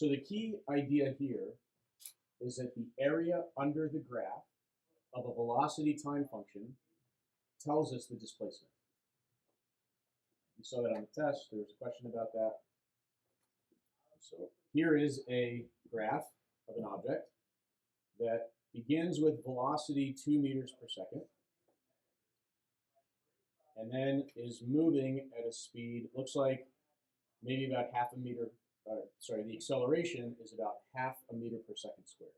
So the key idea here is that the area under the graph of a velocity time function tells us the displacement. You saw that on the test. There was a question about that. So here is a graph of an object that begins with velocity 2 meters per second and then is moving at a speed, looks like maybe about half a meter, the acceleration is about half a meter per second squared.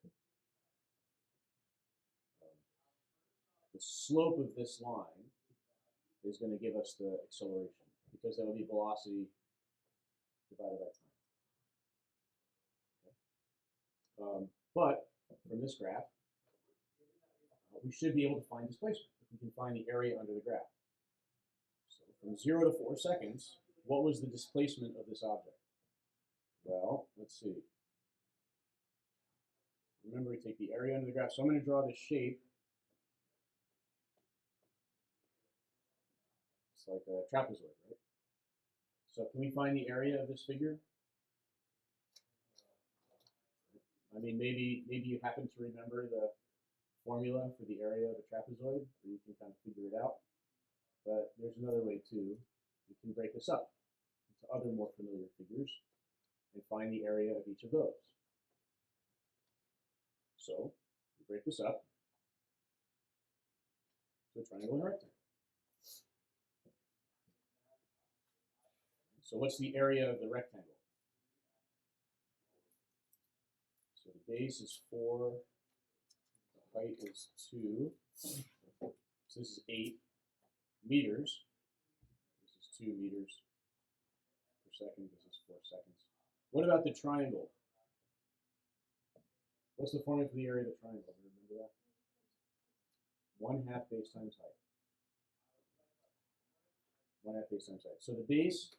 The slope of this line is going to give us the acceleration because that would be velocity divided by time. Okay. But from this graph, we should be able to find displacement if we can find the area under the graph. So from 0 to 4 seconds, what was the displacement of this object? Well, let's see. Remember, we take the area under the graph. So I'm going to draw this shape. It's like a trapezoid, right? So can we find the area of this figure? I mean, maybe you happen to remember the formula for the area of a trapezoid, or you can kind of figure it out. But there's another way too. You can break this up into other more familiar figures and find the area of each of those. So we break this up to a triangle and a rectangle. So what's the area of the rectangle? So the base is 4, the height is 2, so this is 8 meters. This is 2 meters per second, this is 4 seconds. What about the triangle? What's the formula for the area of the triangle? Do you remember that? 1/2 base times height. 1/2 base times height. So the base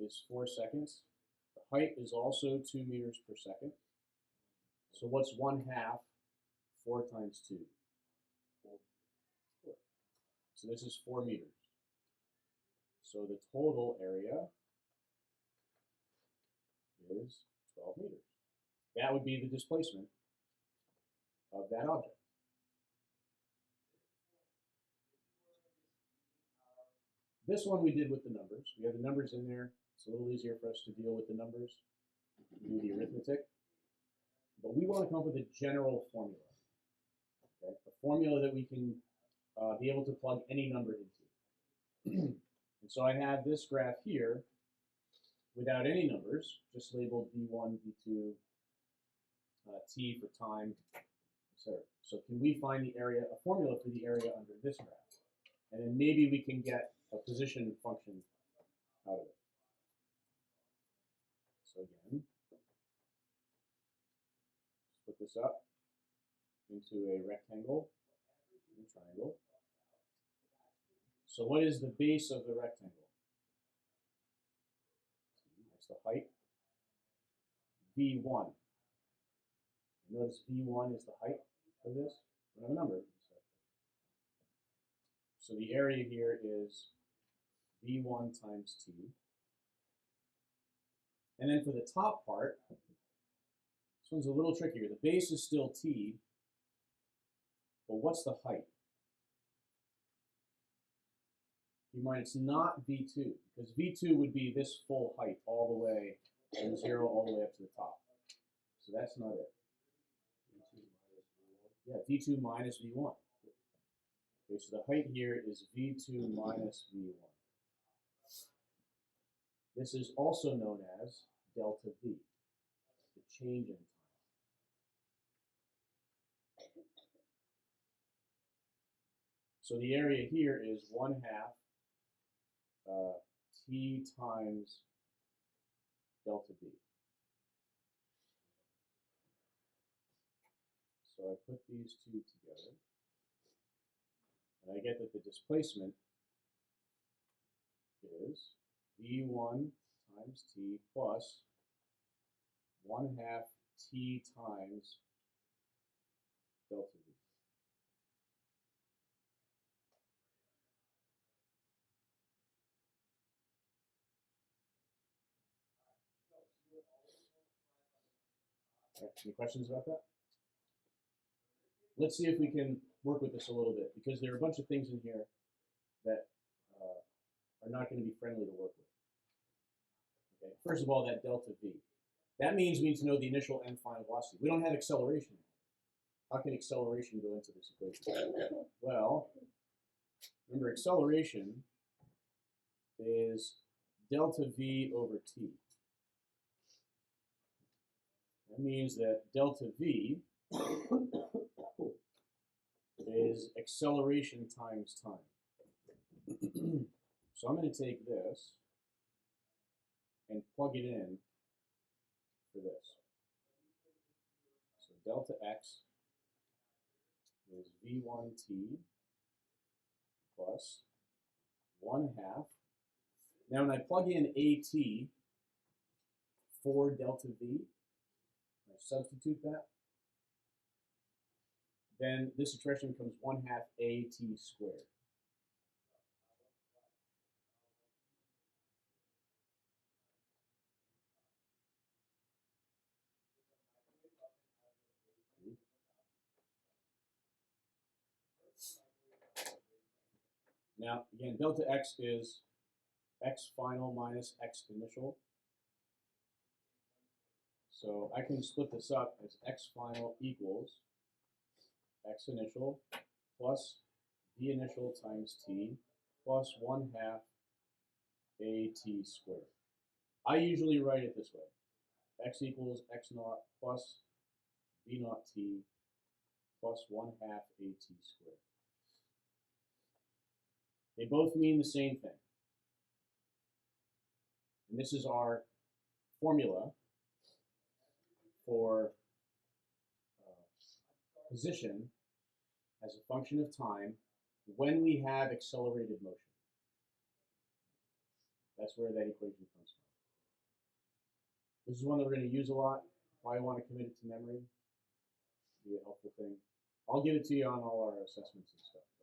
is 4 seconds. The height is also 2 meters per second. So what's 1/2? 4 times 2. 4. So this is 4 meters. So the total area is 12 meters. That would be the displacement of that object. This one we did with the numbers. We have the numbers in there. It's a little easier for us to deal with the numbers, do the arithmetic. But we want to come up with a general formula, okay? A formula that we can be able to plug any number into. And so I have this graph here without any numbers, just labeled v1, v2, t for time, etc. So can we find the area, a formula for the area under this graph? And then maybe we can get a position function out of it. So again, split this up into a rectangle and a triangle. So what is the base of the rectangle? That's the height. V1. Notice V1 is the height of this. We don't have a number. So the area here is V1 times T. And then for the top part, this one's a little trickier. The base is still T, but what's the height? Keep in mind, it's not V2, because V2 would be this full height all the way from 0 all the way up to the top. So that's not it. Yeah, V2 minus V1. Okay, so the height here is V2 minus V1. This is also known as delta V, the change in time. So the area here is 1/2 T times delta V. So I put these two together, and I get that the displacement is V1 times T plus 1/2 T times delta V. Right, any questions about that? Let's see if we can work with this a little bit, because there are a bunch of things in here that are not going to be friendly to work with. Okay. First of all, that delta v. That means we need to know the initial and final velocity. We don't have acceleration. How can acceleration go into this equation? Well, remember, acceleration is delta v over t. That means that delta v is acceleration times time. So I'm going to take this and plug it in for this. So delta x is v1t plus 1/2. Now when I plug in at for delta v, I substitute that, then this expression becomes 1/2 at squared. Now, again, delta x is x final minus x initial. So I can split this up as x final equals x initial plus v initial times t plus 1/2 at squared. I usually write it this way. X equals x naught plus v naught t plus 1/2 at squared. They both mean the same thing. And this is our formula for position as a function of time when we have accelerated motion. That's where that equation comes from. This is one that we're going to use a lot. Probably want to commit it to memory. Be a helpful thing. I'll give it to you on all our assessments and stuff.